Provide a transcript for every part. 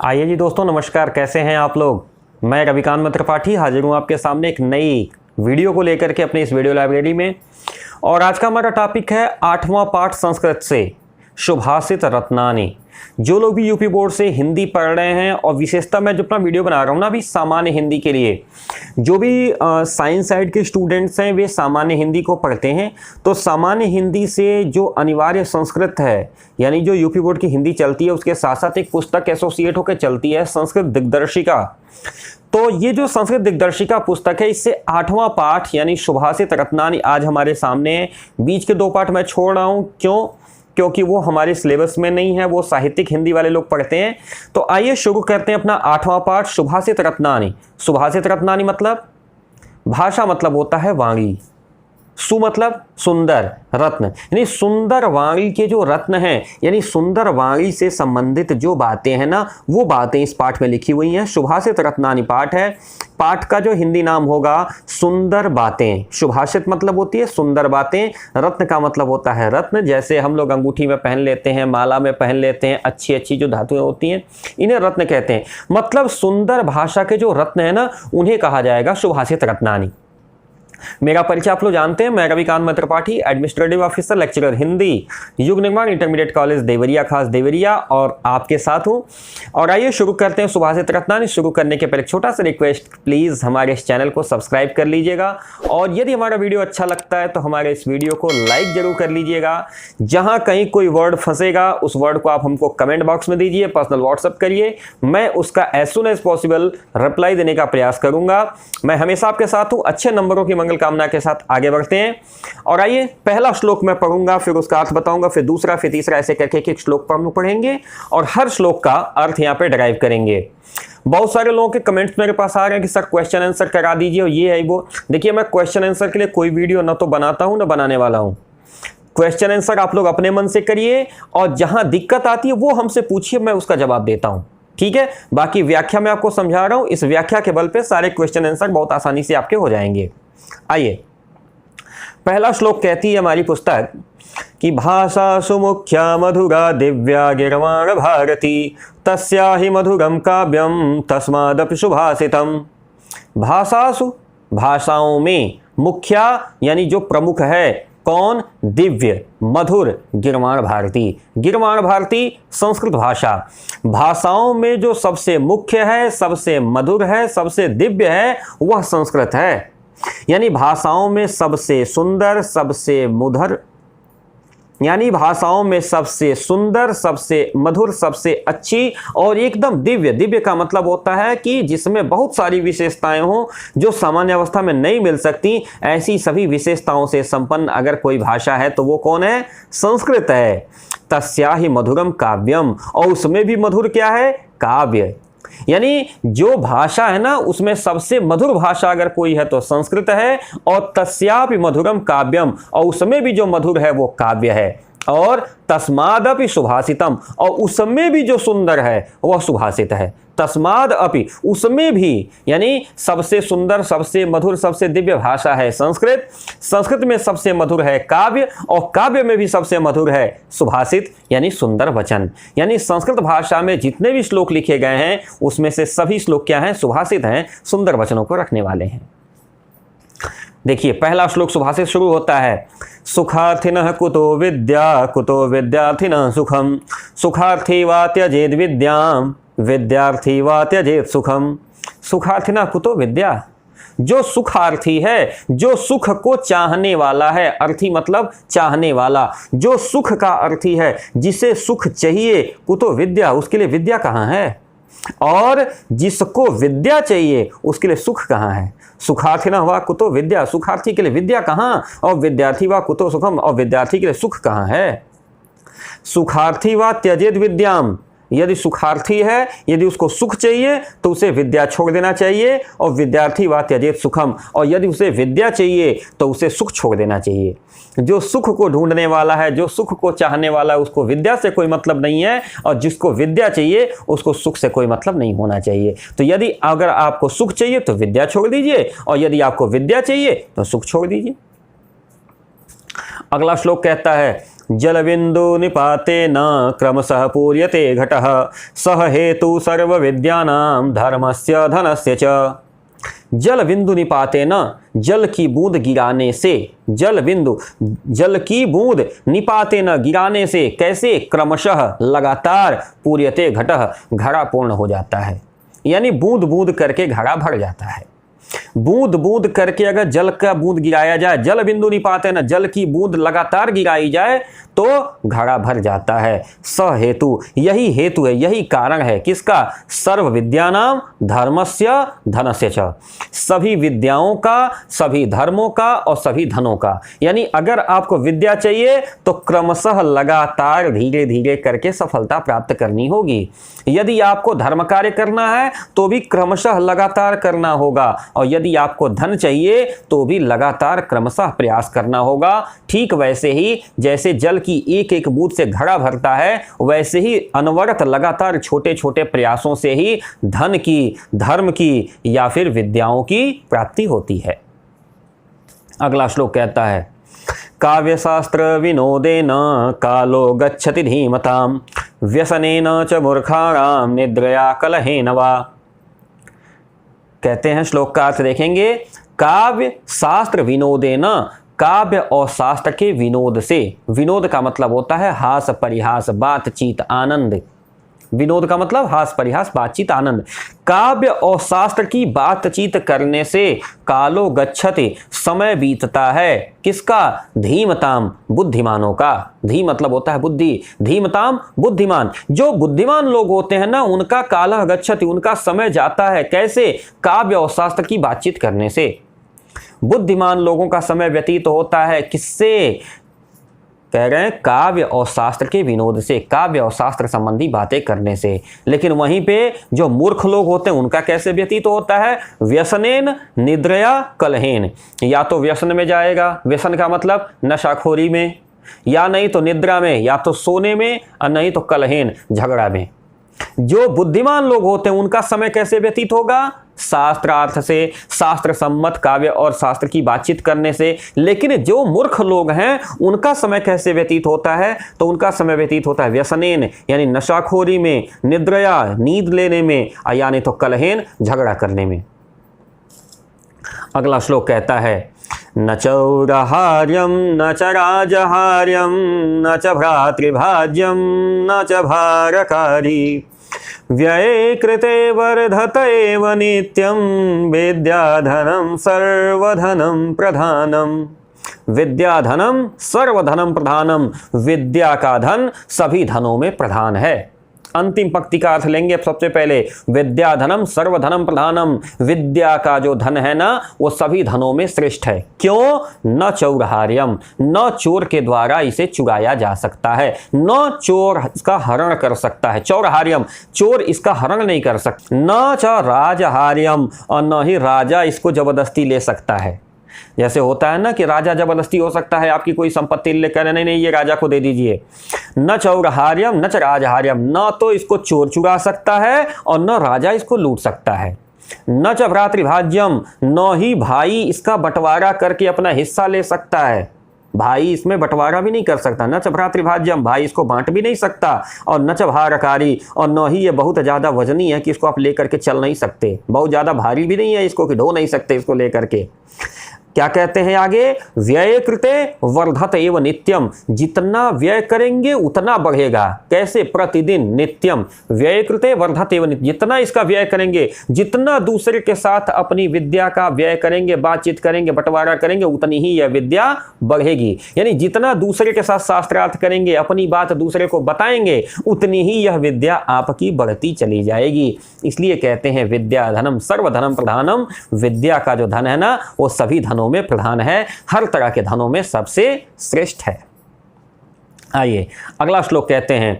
आइए जी दोस्तों, नमस्कार। कैसे हैं आप लोग। मैं रविकांत त्रिपाठी हाजिर हूँ आपके सामने एक नई वीडियो को लेकर के अपनी इस वीडियो लाइब्रेरी में। और आज का हमारा टॉपिक है 8वां पाठ संस्कृत से सुभाषित रत्नानी। जो लोग भी यूपी बोर्ड से हिंदी पढ़ रहे हैं, और विशेषतः मैं जो अपना वीडियो बना रहा हूँ ना अभी सामान्य हिंदी के लिए, जो भी साइंस साइड के स्टूडेंट्स हैं वे सामान्य हिंदी को पढ़ते हैं, तो सामान्य हिंदी से जो अनिवार्य संस्कृत है, यानी जो यूपी बोर्ड की हिंदी चलती है उसके साथ साथ एक पुस्तक एसोसिएट होकर चलती है, संस्कृत दिग्दर्शिका। तो ये जो संस्कृत दिग्दर्शिका पुस्तक है, इससे 8वां पाठ यानी सुभाषित रत्नानी आज हमारे सामने है। बीच के 2 पाठ मैं छोड़ रहा हूँ, क्यों? क्योंकि वो हमारे सिलेबस में नहीं है, वो साहित्यिक हिंदी वाले लोग पढ़ते हैं। तो आइए शुरू करते हैं अपना 8वां पाठ सुभाषित रत्नानी। सुभाषित रत्नानी मतलब भाषा, मतलब होता है वाणी। सु मतलब सुंदर, रत्न यानी सुंदर वाणी के जो रत्न हैं, यानी सुंदर वाणी से संबंधित जो बातें हैं ना, वो बातें इस पाठ में लिखी हुई हैं। सुभाषित रत्नानी पाठ है। पाठ का जो हिंदी नाम होगा सुंदर बातें। सुभाषित मतलब होती है सुंदर बातें, रत्न का मतलब होता है रत्न। जैसे हम लोग अंगूठी में पहन लेते हैं, माला में पहन लेते हैं, अच्छी अच्छी जो धातुएं होती हैं, इन्हें रत्न कहते हैं। मतलब सुंदर भाषा के जो रत्न है ना, उन्हें कहा जाएगा सुभाषित रत्नानी। मेरा परिचय आप लोग जानते हैं, मैं Ravikant Tripathi, administrative officer, lecturer Hindi, युग निर्माण इंटरमीडिएट कॉलेज देवरिया, खास देवरिया, और आपके साथ हूं। और आइए शुरू करते हैं सुभाषित रत्नानी। शुरू करने के पहले एक छोटा सा रिक्वेस्ट, प्लीज हमारे इस चैनल को सब्सक्राइब कर लीजिएगा, और यदि हमारा वीडियो अच्छा लगता है तो हमारे इस वीडियो को लाइक जरूर कर लीजिएगा। जहां कहीं कोई वर्ड फंसेगा उस वर्ड को आप हमको कमेंट बॉक्स में दीजिए, पर्सनल व्हाट्सएप करिए, मैं उसका as soon as possible reply देने का प्रयास करूंगा। मैं हमेशा आपके साथ हूं। अच्छे नंबरों की मंगल कामना के साथ आगे बढ़ते हैं। और आइए, पहला श्लोक मैं पढ़ूंगा, फिर उसका अर्थ बताऊंगा, फिर दूसरा, फिर तीसरा, ऐसे करके एक श्लोक पढ़ेंगे और हर श्लोक का अर्थ यहां पे डिराइव करेंगे। बहुत सारे लोगों के कमेंट्स मेरे पास आ रहे हैं कि सर क्वेश्चन आंसर करा दीजिए, और ये है वो। देखिए, मैं क्वेश्चन आंसर के लिए कोई वीडियो ना तो बनाता हूं ना बनाने वाला हूं। क्वेश्चन आंसर आप लोग अपने मन से करिए, और जहां दिक्कत आती है वो हमसे पूछिए, मैं उसका जवाब देता हूं, ठीक है। बाकी व्याख्या मैं आपको समझा रहा हूं, इस व्याख्या के बल पे सारे क्वेश्चन आंसर बहुत आसानी से आपके हो जाएंगे। आइए, पहला श्लोक कहती है हमारी पुस्तक कि भाषा सुमुख्या मधुरा दिव्या गिरवाण भारती तस्या ही मधुरम काव्यम तस्मादपि सुभाषितम। भाषासु, भाषाओं में, मुख्या यानी जो प्रमुख है, कौन? दिव्य, मधुर, गिरवाण भारती। गिरवाण भारती संस्कृत भाषा। भाषाओं में जो सबसे मुख्य है, सबसे मधुर है, सबसे दिव्य है, वह संस्कृत है। यानी भाषाओं में सबसे सुंदर, सबसे मधुर, यानी भाषाओं में सबसे सुंदर, सबसे मधुर, सबसे अच्छी और एकदम दिव्य। दिव्य का मतलब होता है कि जिसमें बहुत सारी विशेषताएं हों जो सामान्य अवस्था में नहीं मिल सकती, ऐसी सभी विशेषताओं से संपन्न अगर कोई भाषा है तो वो कौन है? संस्कृत है। तस्या ही मधुरम काव्यम, और उसमें भी मधुर क्या है? काव्य। यानी जो भाषा है ना, उसमें सबसे मधुर भाषा अगर कोई है तो संस्कृत है, और तस्यापि मधुरम काव्यम, और उसमें भी जो मधुर है वो काव्य है। और तस्मादपि सुभाषितम, और उसमें भी जो सुंदर है वह सुभाषित है। तस्माद अपि, उसमें भी, यानी सबसे सुंदर, सबसे मधुर, सबसे दिव्य भाषा है संस्कृत। संस्कृत में सबसे मधुर है काव्य, और काव्य में भी सबसे मधुर है सुभाषित यानी सुंदर वचन। यानी संस्कृत भाषा में जितने भी श्लोक लिखे गए हैं उसमें से सभी श्लोक क्या हैं? सुभाषित हैं, सुंदर वचनों को रखने वाले हैं। देखिए, पहला श्लोक सुभाषित शुरू होता है, सुखार्थिनः कुतो विद्या कुतो विद्यार्थिनः सुखम सुखार्थी वा त्यजेद विद्याम विद्यार्थी वा त्यजेद सुखम। सुखार्थिनः कुतो विद्या, जो सुखार्थी है, जो सुख को चाहने वाला है, अर्थी मतलब चाहने वाला, जो सुख का अर्थी है, जिसे सुख चाहिए, कुतो विद्या, उसके लिए विद्या कहाँ है? और जिसको विद्या चाहिए उसके लिए सुख कहाँ है? सुखार्थी हुआ कुतो विद्या, सुखार्थी के लिए विद्या कहाँ? और विद्यार्थी वा कुतो सुखम, और विद्यार्थी के लिए सुख कहाँ है? सुखार्थी वा त्यजेद विद्याम, यदि सुखार्थी है, यदि उसको सुख चाहिए तो उसे विद्या छोड़ देना चाहिए, और विद्यार्थी वा त्यजेत सुखम, और यदि उसे विद्या चाहिए तो उसे सुख छोड़ देना चाहिए। जो सुख को ढूंढने वाला है, जो सुख को चाहने वाला है, उसको विद्या से कोई मतलब नहीं है, और जिसको विद्या चाहिए उसको सुख से कोई मतलब नहीं होना चाहिए। तो यदि अगर आपको सुख चाहिए तो विद्या छोड़ दीजिए, और यदि आपको विद्या चाहिए तो सुख छोड़ दीजिए। अगला श्लोक कहता है, जल बिंदु निपाते न क्रमशः पूर्यते घटः सह हेतु सर्व विद्यानां धर्मस्य धनस्य च। जल बिंदु निपाते न, जल की बूंद गिराने से, जल बिंदु जल की बूंद निपाते न गिराने से, कैसे, क्रमशः लगातार, पूर्यते घटः घड़ा पूर्ण हो जाता है, यानी बूंद बूंद करके घड़ा भर जाता है। बूंद बूंद करके अगर जल का बूंद गिराया जाए, जल बिंदु निपाते न, जल की बूंद लगातार गिराई जाए तो घड़ा भर जाता है। स हेतु, यही हेतु है, यही कारण है, किसका, सर्व विद्यानां धर्मस्य धनस्य च, सभी विद्याओं का, सभी धर्मों का और सभी धनों का। यानी अगर आपको विद्या चाहिए तो क्रमशः लगातार धीरे धीरे करके सफलता प्राप्त करनी होगी। यदि आपको धर्म कार्य करना है तो भी क्रमशः लगातार करना होगा, और यदि आपको धन चाहिए तो भी लगातार क्रमशः प्रयास करना होगा। ठीक वैसे ही जैसे जल की एक एक बूंद से घड़ा भरता है, वैसे ही अनवरत लगातार छोटे छोटे प्रयासों से ही धन की, धर्म की या फिर विद्याओं की प्राप्ति होती है। अगला श्लोक कहता है, काव्यशास्त्र विनोदेन कालो गच्छति धीमतां व्यसनेन च मूर्खाणां निद्रया कलहेन वा। कहते हैं, श्लोक का अर्थ देखेंगे, काव्य शास्त्र विनोदेन, काव्य और शास्त्र के विनोद से, विनोद का मतलब होता है हास परिहास बातचीत आनंद, विनोद का मतलब हास परिहास बातचीत आनंद। काव्य और शास्त्र की बातचीत करने से कालो गच्छति, समय बीतता है, किसका, धीमताम, बुद्धिमानों का। धी मतलब होता है बुद्धि, धीमताम बुद्धिमान, जो बुद्धिमान लोग होते हैं ना, उनका कालः गच्छति, उनका समय जाता है, कैसे, काव्य और शास्त्र की बातचीत करने से। बुद्धिमान लोगों का समय व्यतीत होता है किससे, कह रहे हैं काव्य और शास्त्र के विनोद से, काव्य और शास्त्र संबंधी बातें करने से। लेकिन वहीं पे जो मूर्ख लोग होते हैं उनका कैसे व्यतीत होता है, व्यसनेन निद्रया कलहेन, या तो व्यसन में जाएगा, व्यसन का मतलब नशाखोरी में, या नहीं तो निद्रा में, या तो सोने में, और नहीं तो कलहेन, झगड़ा में। जो बुद्धिमान लोग होते हैं उनका समय कैसे व्यतीत होगा, शास्त्रार्थ से, शास्त्र सम्मत काव्य और शास्त्र की बातचीत करने से। लेकिन जो मूर्ख लोग हैं उनका समय कैसे व्यतीत होता है, तो उनका समय व्यतीत होता है व्यसनेन, यानी नशाखोरी में, निद्रया नींद लेने में, यानी तो कलहेन झगड़ा करने में। अगला श्लोक कहता है, न चौरहार्यम न च राजहार्यम न च भ्रातृभाज्यम न च भारकारी व्यये कृते वर्धत एव नित्यं विद्याधनं सर्वधनं प्रधानम। विद्याधनम सर्वधनम प्रधानम, विद्या का धन सभी धनों में प्रधान है। अंतिम पंक्ति का अर्थ लेंगे सबसे पहले, विद्याधनम सर्वधनम प्रधानम, विद्या का जो धन है ना वो सभी धनों में श्रेष्ठ है। क्यों, न चौरहार्यम, न चोर के द्वारा इसे चुराया जा सकता है, न चोर इसका हरण कर सकता है, चौरहार्यम, चोर इसका हरण नहीं कर सकता, न च राजहार्यम, और न ही राजा इसको जबरदस्ती ले सकता है। जैसे होता है ना कि राजा जबरदस्ती हो सकता है आपकी कोई संपत्ति लेकर, नहीं नहीं ये राजा को दे दीजिए। न चौरहार्यम न च राजहार्यम, न तो इसको चोर चुरा सकता है और न राजा इसको लूट सकता है। न च भ्रातृभाज्यम, न ही भाई इसका बंटवारा करके अपना हिस्सा ले सकता है, भाई इसमें बंटवारा भी नहीं कर सकता। न च भ्रातृभाज्यम, भाई इसको बांट भी नहीं सकता। और न च भारकारी, और न ही ये बहुत ज़्यादा वजनी है कि इसको आप लेकर के चल नहीं सकते, बहुत ज़्यादा भारी भी नहीं है इसको कि ढो नहीं सकते इसको लेकर के। क्या कहते हैं आगे, व्यय कृते वर्धत एव नित्यम, जितना व्यय करेंगे उतना बढ़ेगा। कैसे, प्रतिदिन, नित्यम, व्यय कृते वर्धत एव नित्यम, जितना इसका व्यय करेंगे, जितना दूसरे के साथ अपनी विद्या का व्यय करेंगे, बातचीत करेंगे, बंटवारा करेंगे, उतनी ही यह विद्या बढ़ेगी। यानी जितना दूसरे के साथ शास्त्रार्थ करेंगे, अपनी बात दूसरे को बताएंगे, उतनी ही यह विद्या आपकी बढ़ती चली जाएगी। इसलिए कहते हैं विद्या धनम सर्वधनम प्रधानम, विद्या का जो धन है ना वो सभी धनों में प्रधान है, हर तरह के धनों में सबसे श्रेष्ठ है। आइए अगला श्लोक कहते हैं,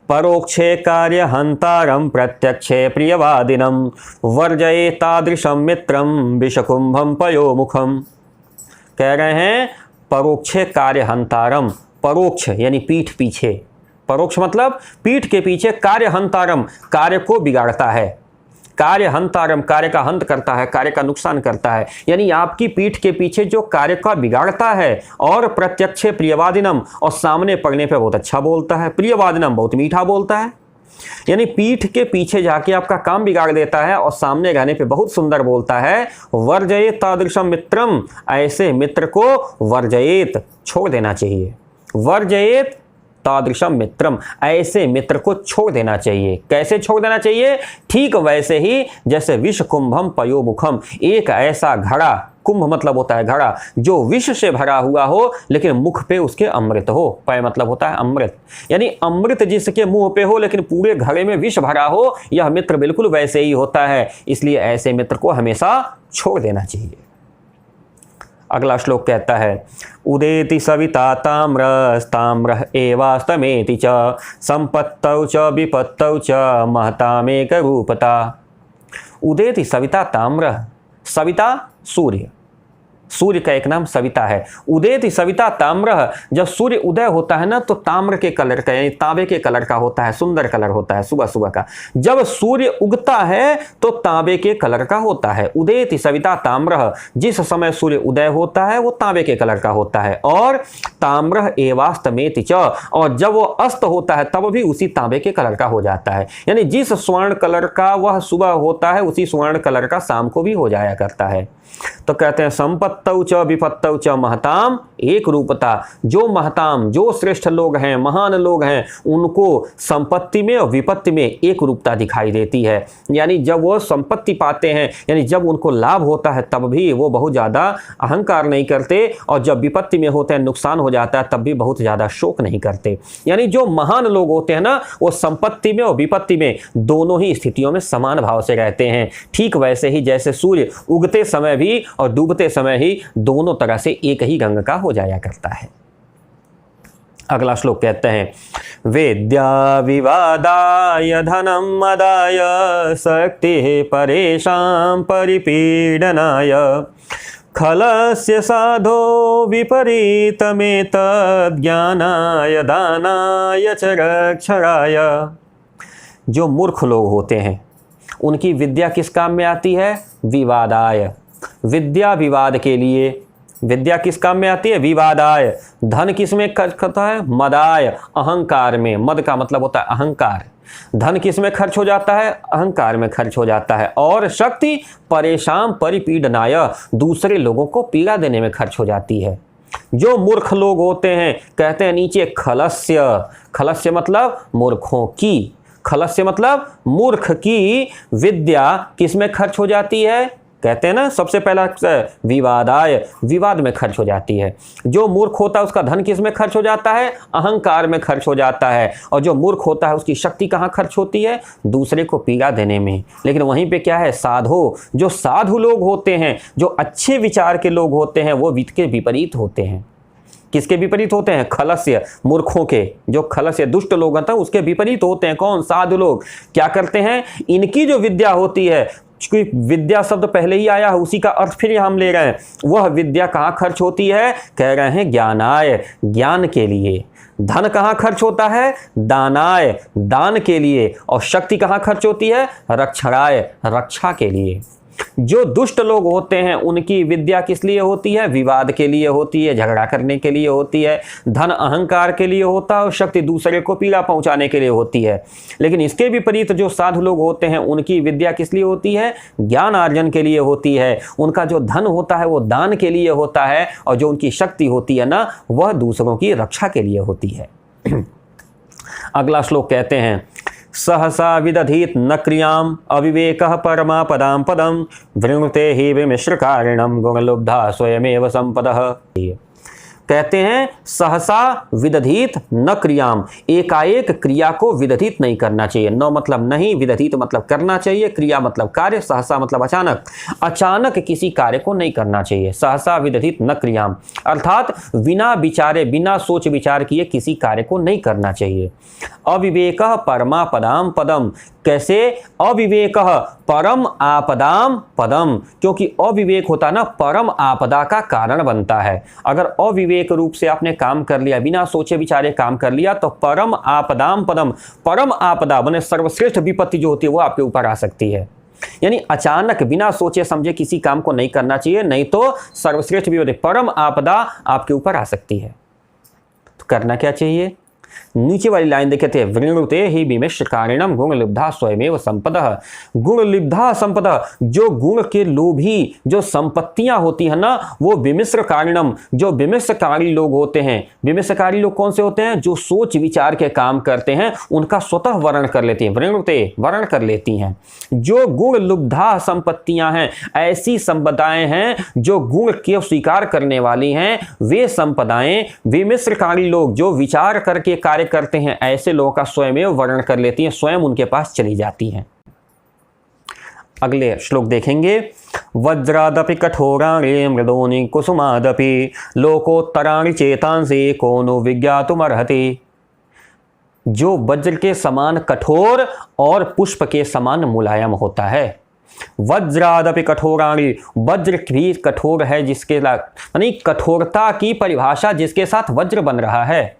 परोक्षे कार्य हंतारम प्रत्यक्षे प्रियवादिनम वर्जये तादृशम मित्रम विषकुंभम पयोमुखम। कह रहे हैं परोक्षे कार्य हंतारम, परोक्ष यानी पीठ पीछे, परोक्ष मतलब पीठ के पीछे, कार्य हंतारम कार्य को बिगाड़ता है, कार्य हंतारम, कार्य का हंत करता है, कार्य का नुकसान करता है, यानी आपकी पीठ के पीछे जो कार्य का बिगाड़ता है। और प्रत्यक्षे प्रियवादिनम, और सामने पड़ने पे बहुत अच्छा बोलता है। प्रियवादिनम बहुत मीठा बोलता है, यानी पीठ के पीछे जाके आपका काम बिगाड़ देता है और सामने रहने पे बहुत सुंदर बोलता है। वर्जयेत तादृशम मित्रम, ऐसे मित्र को वर्जयेत, छोड़ देना चाहिए। वर्जयेत तादृशम मित्रम, ऐसे मित्र को छोड़ देना चाहिए। कैसे छोड़ देना चाहिए? ठीक वैसे ही जैसे विष कुंभम पयोमुखम, एक ऐसा घड़ा, कुंभ मतलब होता है घड़ा, जो विष से भरा हुआ हो लेकिन मुख पे उसके अमृत हो। पय मतलब होता है अमृत, यानी अमृत जिसके मुंह पे हो लेकिन पूरे घड़े में विष भरा हो, यह मित्र बिल्कुल वैसे ही होता है। इसलिए ऐसे मित्र को हमेशा छोड़ देना चाहिए। अगला श्लोक कहता है, उदेति सविता ताम्रस्ताम्र एवास्तमेति च संपत्तौ च विपत्तौ च महतामेक रूपता। उदेति सविता ताम्र, सविता सूर्य, सूर्य का एक नाम सविता है। उदेति सविता ताम्र, जब सूर्य उदय होता है ना तो ताम्र के कलर का, यानी तांबे के कलर का होता है, सुंदर कलर होता है सुबह सुबह का। जब सूर्य उगता है तो तांबे के कलर का होता है। उदेति सविता ताम्र, जिस समय सूर्य उदय होता है वो तांबे के कलर का होता है। और ताम्र एवास्तमेति च, और जब वो अस्त होता है तब भी उसी तांबे के कलर का हो जाता है। यानी जिस स्वर्ण कलर का वह सुबह होता है उसी स्वर्ण कलर का शाम को भी हो जाया करता है। तो कहते हैं संपत्तौ च विपत्तौ च महताम एक रूपता। जो महताम, जो श्रेष्ठ लोग हैं, महान लोग हैं, उनको संपत्ति में और विपत्ति में एक रूपता दिखाई देती है। यानी जब वो संपत्ति पाते हैं, यानी जब उनको लाभ होता है तब भी वो बहुत ज़्यादा अहंकार नहीं करते, और जब विपत्ति में होते हैं, नुकसान हो जाता है, तब भी बहुत ज़्यादा शोक नहीं करते। यानी जो महान लोग होते हैं ना, वो संपत्ति में और विपत्ति में दोनों ही स्थितियों में समान भाव से रहते हैं। ठीक वैसे ही जैसे सूर्य उगते समय भी और डूबते समय ही दोनों तरह से एक ही रंग का हो जाया करता है। अगला श्लोक कहते हैं, वेद्या विवादाय धनम मदाय शक्ति परेशान परिपीडनाय खलस्य साधो विपरीतमेतद् ज्ञानाय दानाय च रक्षराय। जो मूर्ख लोग होते हैं उनकी विद्या किस काम में आती है? विवादाय, विद्या विवाद के लिए। विद्या किस काम में आती है? विवादाय। धन किस में खर्च होता है? मदाय, अहंकार में। मद का मतलब होता है अहंकार। धन किस में खर्च हो जाता है? अहंकार में खर्च हो जाता है। और शक्ति परेशान परिपीडनाय, दूसरे लोगों को पीड़ा देने में खर्च हो जाती है। जो मूर्ख लोग होते हैं, कहते हैं नीचे खलस्य, खलस्य मतलब मूर्खों की, खलस्य मतलब मूर्ख की विद्या किस में खर्च हो जाती है? कहते हैं ना सबसे पहला विवादाय, विवाद में खर्च हो जाती है। जो मूर्ख होता है उसका धन किस में खर्च हो जाता है? अहंकार में खर्च हो जाता है। और जो मूर्ख होता है उसकी शक्ति कहाँ खर्च होती है? दूसरे को पीड़ा देने में। लेकिन वहीं पे क्या है? साधो, जो साधु लोग होते हैं, जो अच्छे विचार के लोग होते हैं, वो वित्त के विपरीत होते हैं। किसके विपरीत होते हैं? खलस्य, मूर्खों के। जो खलस्य दुष्ट लोग होते हैं उसके विपरीत होते हैं। कौन? साधु लोग। क्या करते हैं? इनकी जो विद्या होती है, क्योंकि विद्या शब्द पहले ही आया है, उसी का अर्थ फिर हम ले रहे हैं। वह विद्या कहाँ खर्च होती है? कह रहे हैं ज्ञानाय, ज्ञान के लिए। धन कहाँ खर्च होता है? दानाय, दान के लिए। और शक्ति कहाँ खर्च होती है? रक्षराय, रक्षा के लिए। जो दुष्ट लोग होते हैं उनकी विद्या किस लिए होती है? विवाद के लिए होती है, झगड़ा करने के लिए होती है। धन अहंकार के लिए होता है और शक्ति दूसरे को पीड़ा पहुंचाने के लिए होती है। लेकिन इसके विपरीत जो साधु लोग होते हैं उनकी विद्या किस लिए होती है? ज्ञान अर्जन के लिए होती है। उनका जो धन होता है वो दान के लिए होता है, और जो उनकी शक्ति होती है ना, वह दूसरों की रक्षा के लिए होती है। अगला श्लोक कहते हैं, सहसा विदधीत न क्रियाम अविवेकः परमापदां पदम वृणुते हि विमिश्रकारिणं गुणलुब्धा स्वयमेव संपदः। कहते हैं सहसा विदधीत न क्रियाम, एकाएक क्रिया को विदधित नहीं करना चाहिए। न मतलब नहीं, विदधित मतलब करना चाहिए, क्रिया मतलब कार्य, सहसा मतलब अचानक। अचानक किसी कार्य को नहीं करना चाहिए। सहसा विदधित न क्रियाम, अर्थात बिना विचारे, बिना सोच विचार किए किसी कार्य को नहीं करना चाहिए। अविवेकः परमापदाम पदम, कैसे? अविवेकः परम आपदाम पदम, क्योंकि अविवेक होता ना परम आपदा का कारण बनता है। अगर अविवेक रूप से आपने काम कर लिया, बिना सोचे विचारे काम कर लिया, तो परम आपदाम पदम, परम आपदा बने सर्वश्रेष्ठ विपत्ति जो होती है वो आपके ऊपर आ सकती है। यानी अचानक बिना सोचे समझे किसी काम को नहीं करना चाहिए, नहीं तो सर्वश्रेष्ठ विपत्ति परम आपदा आपके ऊपर आ सकती है। तो करना क्या चाहिए? नीचे वाली लाइन देखे थे, वृणुते ही विमिश्रकारिणम गुणलिब्धा स्वयमेव संपदः। गुणलिब्धा संपदः, जो गुण के लोभी जो संपत्तियां होती है ना, वो विमिश्रकारिणम, जो विमिश्रकारी लोग होते हैं। विमिश्रकारी लोग कौन से होते हैं? जो सोच विचार के काम करते हैं, उनका स्वतः वर्ण कर लेती हैं। वृणुते वर्ण कर लेती हैं। जो गुण लुब्धा संपत्तियां हैं, ऐसी संपदाएं हैं जो गुण के स्वीकार करने वाली हैं, वे संपदाएं विमिश्रकारी लोग जो विचार करके कार्य करते हैं, ऐसे लोगों का स्वयं वर्णन कर लेती हैं, स्वयं उनके पास चली जाती हैं। अगले श्लोक देखेंगे, वज्रादपि कठोराणि मृदोनि कुसुमादपि लोकोत्तराणि चेतांसि को नो विज्ञातुमर्हति। जो वज्र के समान कठोर और पुष्प के समान मुलायम होता है। वज्रादपि कठोराणि, वज्र भी कठोर है, जिसके यानी कठोरता की परिभाषा जिसके साथ वज्र बन रहा है।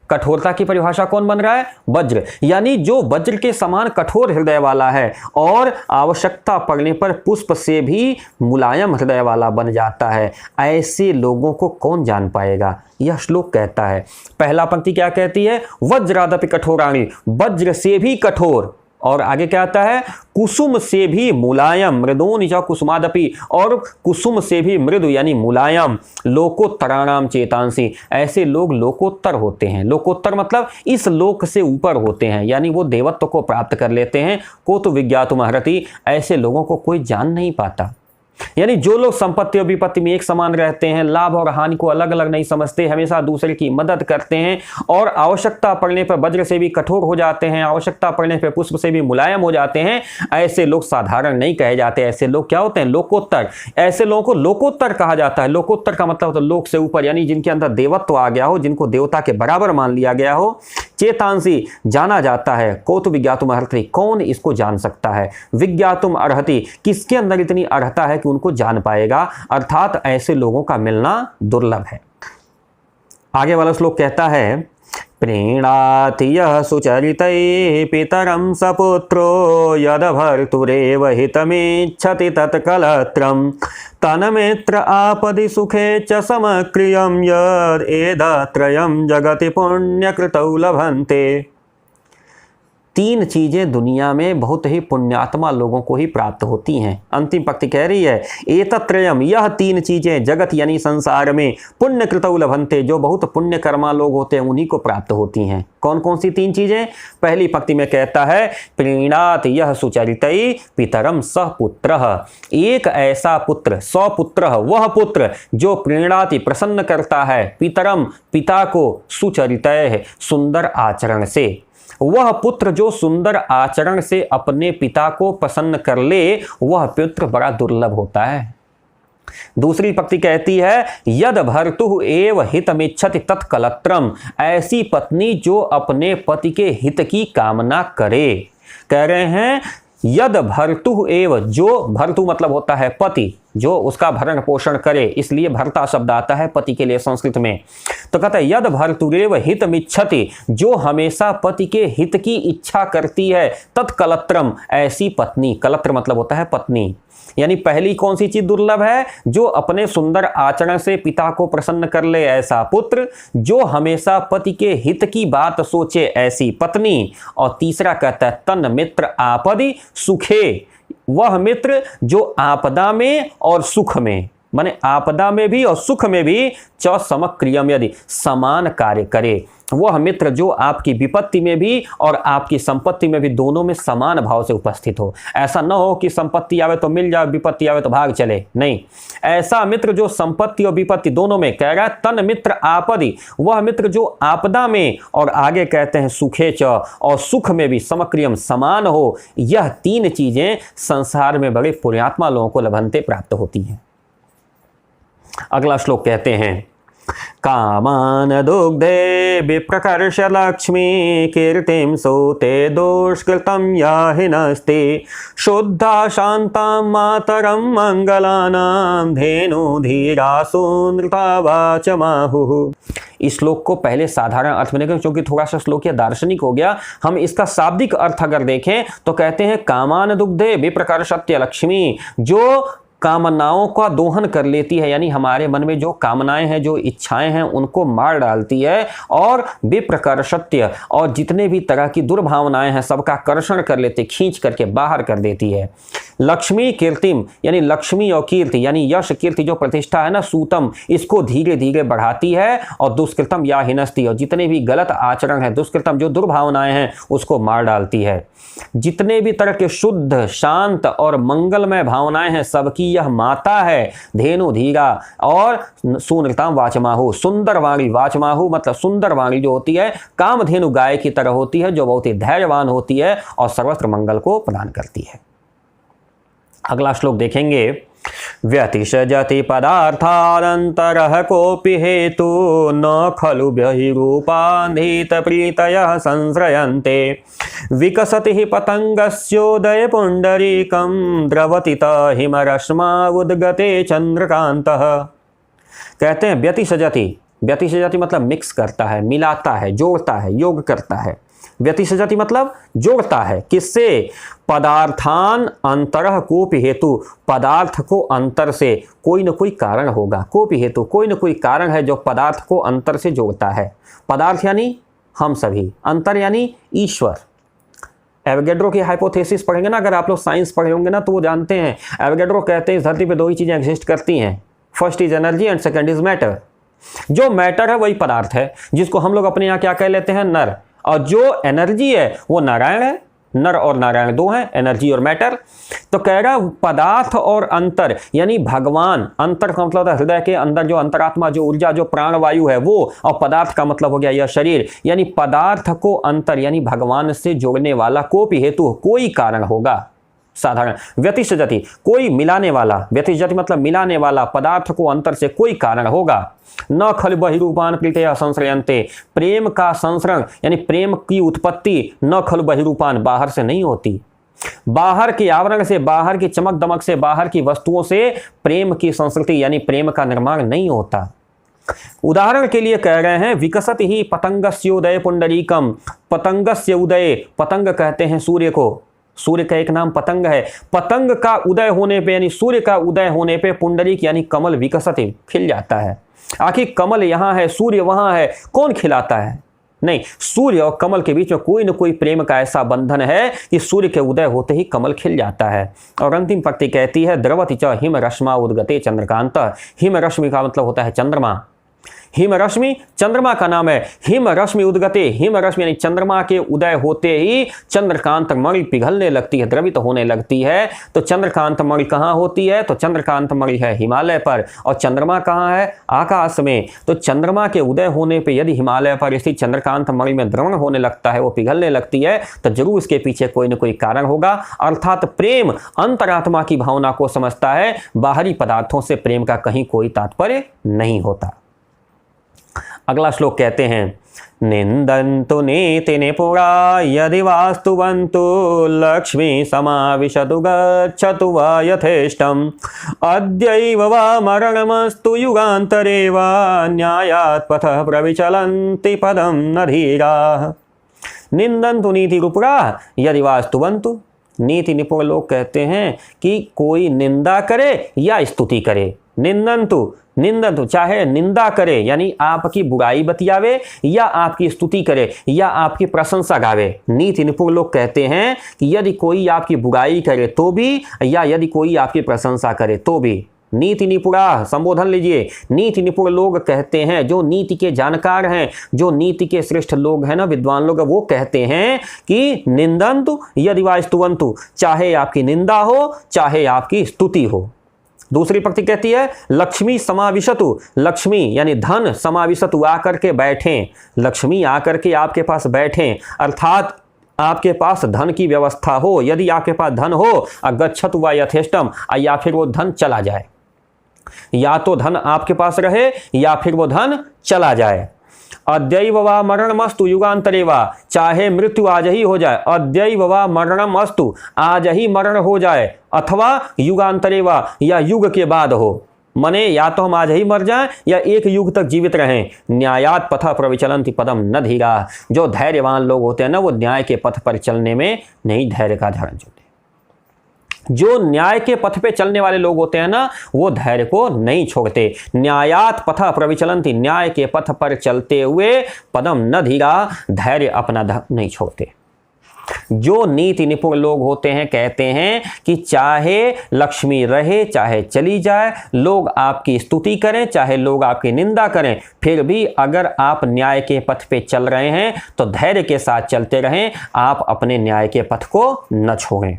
कठोरता की परिभाषा कौन बन रहा है? वज्र। यानी जो वज्र के समान कठोर हृदय वाला है और आवश्यकता पड़ने पर पुष्प से भी मुलायम हृदय वाला बन जाता है, ऐसे लोगों को कौन जान पाएगा? यह श्लोक कहता है। पहला पंक्ति क्या कहती है? वज्रादपि कठोराणि, वज्र से भी कठोर, और आगे क्या आता है? कुसुम से भी मुलायम, मृदोनि च कुसुमादपि, और कुसुम से भी मृदु यानी मुलायम, लोकोत्तराणाम चेतांसि, ऐसे लोग लोकोत्तर होते हैं। लोकोत्तर मतलब इस लोक से ऊपर होते हैं, यानी वो देवत्व को प्राप्त कर लेते हैं। को तो विज्ञातुमर्हति, ऐसे लोगों को कोई जान नहीं पाता। यानी जो लोग संपत्ति और विपत्ति में एक समान रहते हैं, लाभ और हानि को अलग अलग नहीं समझते, हमेशा दूसरे की मदद करते हैं और आवश्यकता पड़ने पर वज्र से भी कठोर हो जाते हैं, आवश्यकता पड़ने पर पुष्प से भी मुलायम हो जाते हैं, ऐसे लोग साधारण नहीं कहे जाते। ऐसे लोग क्या होते हैं? लोकोत्तर। ऐसे लोगों को लोकोत्तर कहा जाता है। लोकोत्तर का मतलब होता है लोक से ऊपर, यानी जिनके अंदर देवत्व आ गया हो, जिनको देवता के बराबर मान लिया गया हो। चेतांसी, जाना जाता है। को तो विज्ञातुम अर्हति, कौन इसको जान सकता है? विज्ञातुम अर्हति, किसके अंदर इतनी अर्हता है कि उनको जान पाएगा? अर्थात ऐसे लोगों का मिलना दुर्लभ है। आगे वाला श्लोक कहता है, प्रीणाति यः सुचरितैः पितरं सपुत्रो यद भर्तुरेव हितमिच्छति तत्कलत्रं तन्मित्र आपदि सुखे च समक्रियं यद् एतत्त्रयं जगति पुण्यकृतौ लभन्ते। तीन चीजें दुनिया में बहुत ही पुण्यात्मा लोगों को ही प्राप्त होती हैं। अंतिम पंक्ति कह रही है, एतत्त्रयम्, यह तीन चीजें जगत यानी संसार में पुण्यकृतौ लभन्ते, जो बहुत पुण्य कर्मा लोग होते हैं उन्हीं को प्राप्त होती हैं। कौन कौन सी तीन चीजें? पहली पंक्ति में कहता है, प्रीणात यह सुचरितै पितरम सह पुत्रः, एक ऐसा पुत्र, सपुत्रः, वह पुत्र जो प्रीणाति प्रसन्न करता है, पितरम पिता को, सुचरितैः सुंदर आचरण से। वह पुत्र जो सुंदर आचरण से अपने पिता को प्रसन्न कर ले, वह पुत्र बड़ा दुर्लभ होता है। दूसरी पंक्ति कहती है, यद भर्तुः एव हितमिच्छति तत्कलत्रम, ऐसी पत्नी जो अपने पति के हित की कामना करे। कह रहे हैं यद भर्तुः एव, जो भर्तु मतलब होता है पति, जो उसका भरण पोषण करे, इसलिए भर्ता शब्द आता है पति के लिए संस्कृत में। तो कहता है यद भर्तुरेव हितमिच्छति, जो हमेशा पति के हित की इच्छा करती है, तत्कलत्रम, ऐसी पत्नी, कलत्र मतलब होता है पत्नी। यानी पहली कौन सी चीज दुर्लभ है? जो अपने सुंदर आचरण से पिता को प्रसन्न कर ले, ऐसा पुत्र, जो हमेशा पति के हित की बात सोचे, ऐसी पत्नी। और तीसरा कहता है तन मित्र आपदि सुखे, वह मित्र जो आपदा में और सुख में, माने आपदा में भी और सुख में भी च समक्रियम, यदि समान कार्य करे, वह मित्र जो आपकी विपत्ति में भी और आपकी संपत्ति में भी दोनों में समान भाव से उपस्थित हो। ऐसा न हो कि संपत्ति आवे तो मिल जाए, विपत्ति आवे तो भाग चले, नहीं। ऐसा मित्र जो संपत्ति और विपत्ति दोनों में, कह रहा है तन मित्र आपदि, वह मित्र जो आपदा में और आगे कहते हैं सुखे च, और सुख में भी समक्रियम समान हो। यह तीन चीजें संसार में बड़े पुण्यात्मा लोगों को लभन्ते प्राप्त होती हैं। अगला श्लोक कहते हैं, कामान दुग्धे विप्रकर्ष लक्ष्मी कीर्तिं सूते दुष्कृतं याहि नस्ति शुद्धा शान्तां मातरं मंगलानां धेनुधीरासु नृता वाचमाहुः। इस श्लोक को पहले साधारण अर्थ में देखें, क्योंकि थोड़ा सा श्लोक यह दार्शनिक हो गया। हम इसका शाब्दिक अर्थ अगर देखें तो कहते हैं कामान दुग्धे विप्रकर्षत्य लक्ष्मी, जो कामनाओं का दोहन कर लेती है, यानी हमारे मन में जो कामनाएं हैं, जो इच्छाएं हैं, उनको मार डालती है, और विप्रकर्षत्य, और जितने भी तरह की दुर्भावनाएं हैं सबका कर्षण कर लेते, खींच करके बाहर कर देती है। लक्ष्मी कीर्तिम, यानी लक्ष्मी और कीर्ति यानी यश कीर्ति जो प्रतिष्ठा है ना, सूतम, इसको धीरे धीरे बढ़ाती है, और दुष्कृतम या हिनस्ती, और जितने भी गलत आचरण है, दुष्कृतम जो दुर्भावनाएं हैं, उसको मार डालती है। जितने भी तरह के शुद्ध, शांत और मंगलमय भावनाएं हैं, सबकी यह माता है। धेनु धीरा और सुनृताम वाचमाहु, सुंदर वाणी, वाचमाहु मतलब सुंदर वाणी जो होती है, कामधेनु गाय की तरह होती है, जो बहुत ही धैर्यवान होती है और सर्वत्र मंगल को प्रदान करती है। अगला श्लोक देखेंगे। व्यतिषजति पदार्थानन्तरः कोऽपि हेतु न खलु बहिरूपान्धित प्रीतयः संश्रयन्ते विकसति हि पतंगस्योदय पुंडरीकं द्रवति हिमरश्मा उद्गते चंद्रकांतः। कहते हैं व्यतिषजति, व्यतिषजति मतलब मिक्स करता है, मिलाता है, जोड़ता है, योग करता है। व्यतिषजति मतलब जोड़ता है, किससे? पदार्थान अंतरः कोपि हेतु, पदार्थ को अंतर से, कोई न कोई कारण होगा। कोपि हेतु, कोई न कोई कारण है जो पदार्थ को अंतर से जोड़ता है। पदार्थ यानी हम सभी, अंतर यानी ईश्वर। एवोगैड्रो की हाइपोथेसिस पढ़ेंगे ना, अगर आप लोग साइंस पढ़े होंगे ना, तो वो जानते हैं। एवोगैड्रो कहते हैं इस धरती पे दो ही चीजें एग्जिस्ट करती हैं, first is energy and second is matter. जो मैटर है वही पदार्थ है, जिसको हम लोग अपने यहाँ क्या कह लेते हैं? नर। और जो एनर्जी है वो नारायण है। नर और नारायण दो हैं, एनर्जी और मैटर। तो कह रहा पदार्थ और अंतर यानी भगवान, अंतर का मतलब है हृदय के अंदर जो अंतरात्मा, जो ऊर्जा, जो प्राणवायु है वो, और पदार्थ का मतलब हो गया यह शरीर। यानी पदार्थ को अंतर यानी भगवान से जोड़ने वाला कोपि हेतु, कोई कारण होगा। साधारण व्यतिषजति, कोई मिलाने वाला, व्यतिषजति मतलब मिलाने वाला, पदार्थ को अंतर से कोई कारण होगा। न खलु बहिरूपान प्रीतया संश्रयन्ते, प्रेम का संसरण यानी प्रेम की उत्पत्ति न खलु बहिरूपान, बाहर से नहीं होती। बाहर के आवरण से, बाहर की चमक दमक से, बाहर की वस्तुओं से प्रेम की संस्कृति यानी प्रेम का निर्माण नहीं होता। उदाहरण के लिए कह रहे हैं विकसत ही पतंगस्योदय पुंडरीकम, पतंगस्य उदय, पतंग कहते हैं सूर्य को, सूर्य का एक नाम पतंग है। पतंग का उदय होने पे यानी सूर्य का उदय होने पे पुंडरीक यानी कमल विकसित खिल जाता है। आखिर कमल यहाँ है, सूर्य वहां है, कौन खिलाता है? नहीं, सूर्य और कमल के बीच में कोई न कोई प्रेम का ऐसा बंधन है कि सूर्य के उदय होते ही कमल खिल जाता है। और अंतिम पंक्ति कहती है द्रवति च हिम रश्मा उद्गते चंद्रकांत। हिम रश्मि का मतलब होता है चंद्रमा। हिम रश्मि चंद्रमा का नाम है। हिम रश्मि उद्गते, हिम रश्मि यानी चंद्रमा के उदय होते ही चंद्रकांत मणि पिघलने लगती है, द्रवित होने लगती है। तो चंद्रकांत मणि कहाँ होती है? तो चंद्रकांत मणि है हिमालय पर, और चंद्रमा कहाँ है? आकाश में। तो चंद्रमा के उदय होने पे यदि हिमालय पर स्थित चंद्रकांत मणि में द्रवण होने लगता है, वो पिघलने लगती है, तो जरूर इसके पीछे कोई न कोई कारण होगा। अर्थात प्रेम अंतरात्मा की भावना को समझता है, बाहरी पदार्थों से प्रेम का कहीं कोई तात्पर्य नहीं होता। अगला श्लोक कहते हैं निंदन्तु नीति निपुणा यदि वास्तुवन्तु लक्ष्मी समाविशतु गच्छतु वा यथेष्टम् अद्यैव वा मरणमस्तु युगान्तरे वा न्यायात् पथः प्रविचलन्ति पदं न धीराः। निंदन्तु नीति निपुणा यदि वास्तुवन्तु, नीति निपुण लोग कहते हैं कि कोई निंदा करे या स्तुति करे। निंदन्तु, निंदन्तु चाहे निंदा करे यानी आपकी बुराई बतियावे, या आपकी स्तुति करे या आपकी प्रशंसा गावे। नीति निपुण लोग कहते हैं कि यदि कोई आपकी बुराई करे तो भी, या यदि कोई आपकी प्रशंसा करे तो भी। नीति निपुणा संबोधन लीजिए। नीति निपुण लोग कहते हैं, जो नीति के जानकार हैं, जो नीति के श्रेष्ठ लोग हैं ना, विद्वान लोग, वो कहते हैं कि निंदन्तु यदि वा स्तुवन्तु, चाहे आपकी निंदा हो चाहे आपकी स्तुति हो। दूसरी पंक्ति कहती है लक्ष्मी समाविशतु, लक्ष्मी यानी धन समाविशतु आकर के बैठें, लक्ष्मी आकर के आपके पास बैठें, अर्थात आपके पास धन की व्यवस्था हो। यदि आपके पास धन हो, गच्छतु वा यथेष्टम, या फिर वो धन चला जाए। या तो धन आपके पास रहे या फिर वो धन चला जाए। अद्यैव वा मरणमस्तु युगांतरे वा, चाहे मृत्यु आज ही हो जाए, अद्यैव वा मरणमस्तु, आज ही मरण हो जाए, अथवा युगांतरे वा, या युग के बाद हो, मने या तो हम आज ही मर जाएं या एक युग तक जीवित रहें। न्यायात पथ प्रविचलन्ति पदम न धीरा, जो धैर्यवान लोग होते हैं ना, वो न्याय के पथ पर चलने में नहीं धैर्य का धारण होते। जो न्याय के पथ पे चलने वाले लोग होते हैं ना, वो धैर्य को नहीं छोड़ते। न्यायात पथ प्रविचलन्ति, न्याय के पथ पर चलते हुए, पदम न धीरा, धैर्य अपना नहीं छोड़ते। जो नीति निपुण लोग होते हैं कहते हैं कि चाहे लक्ष्मी रहे चाहे चली जाए, लोग आपकी स्तुति करें चाहे लोग आपकी निंदा करें, फिर भी अगर आप न्याय के पथ पे चल रहे हैं तो धैर्य के साथ चलते रहें, आप अपने न्याय के पथ को न छोड़ें।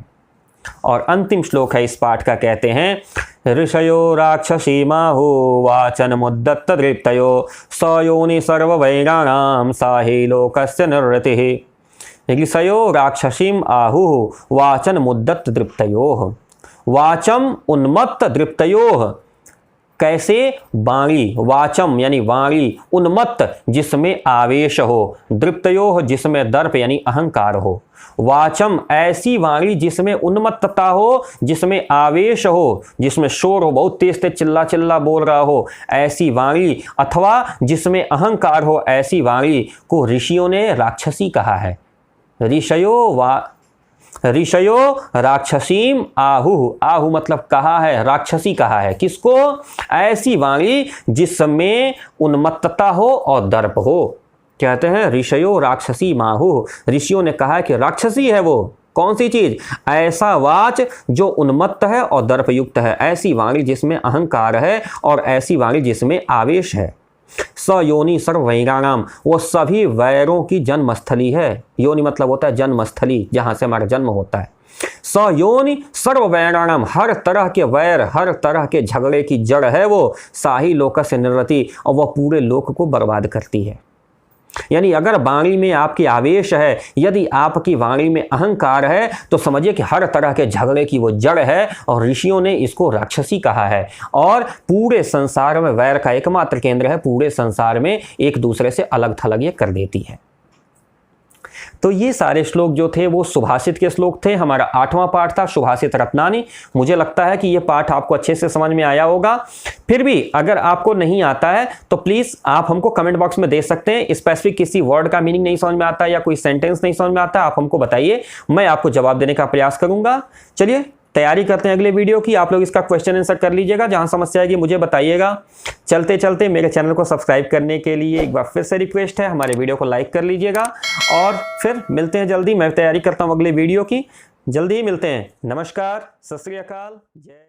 और अंतिम श्लोक है इस पाठ का, कहते हैं ऋषयो राक्षसी माहु वाचन मुद्दत्त दृप्तयो स योनि सर्ववैराणाम साहि लोकस्य निरृतिः। ऋषयो राक्षसीम आहु वाचन मुद्दत्त दृप्तयोः, वाचम उन्मत्त दृप्तयोः, कैसे? वाणी, वाचम यानी वाणी, उन्मत्त जिसमें आवेश हो, दृप्तयोः जिसमें दर्प यानी अहंकार हो। वाचम ऐसी वाणी जिसमें उन्मत्तता हो, जिसमें आवेश हो, जिसमें शोर हो, बहुत तेज तेज चिल्ला चिल्ला बोल रहा हो, ऐसी वाणी, अथवा जिसमें अहंकार हो, ऐसी वाणी को ऋषियों ने राक्षसी कहा है। ऋषयो राक्षसीम आहु, आहु मतलब कहा है, राक्षसी कहा है। किसको? ऐसी वाणी जिसमें उन्मत्तता हो और दर्प हो। कहते हैं ऋषयो राक्षसी माहु, ऋषियों ने कहा कि राक्षसी है वो। कौन सी चीज? ऐसा वाच जो उन्मत्त है और दर्पयुक्त है, ऐसी वाणी जिसमें अहंकार है और ऐसी वाणी जिसमें आवेश है। स योनि सर्व वैराणाम, वो सभी वैरों की जन्मस्थली है। योनि मतलब होता है जन्मस्थली, जहां से हमारा जन्म होता है। स योनि सर्व वैराणाम, हर तरह के वैर, हर तरह के झगड़े की जड़ है वो। साही लोकस्य निरृति, और वह पूरे लोक को बर्बाद करती है। यानी अगर वाणी में आपकी आवेश है, यदि आपकी वाणी में अहंकार है, तो समझिए कि हर तरह के झगड़े की वो जड़ है, और ऋषियों ने इसको राक्षसी कहा है। और पूरे संसार में वैर का एकमात्र केंद्र है, पूरे संसार में एक दूसरे से अलग थलग ये कर देती है। तो ये सारे श्लोक जो थे वो सुभाषित के श्लोक थे। हमारा 8वां पाठ था सुभाषित रत्नानि। मुझे लगता है कि ये पाठ आपको अच्छे से समझ में आया होगा। फिर भी अगर आपको नहीं आता है तो प्लीज़ आप हमको कमेंट बॉक्स में दे सकते हैं। स्पेसिफिक किसी वर्ड का मीनिंग नहीं समझ में आता या कोई सेंटेंस नहीं समझ में आता, आप हमको बताइए, मैं आपको जवाब देने का प्रयास करूंगा। चलिए तैयारी करते हैं अगले वीडियो की। आप लोग इसका क्वेश्चन आंसर कर लीजिएगा, जहां समस्या आएगी मुझे बताइएगा। चलते चलते मेरे चैनल को सब्सक्राइब करने के लिए एक बार फिर से रिक्वेस्ट है, हमारे वीडियो को लाइक कर लीजिएगा। और फिर मिलते हैं जल्दी, मैं तैयारी करता हूं अगले वीडियो की। जल्दी ही मिलते हैं। नमस्कार, सत श्री अकाल, जय।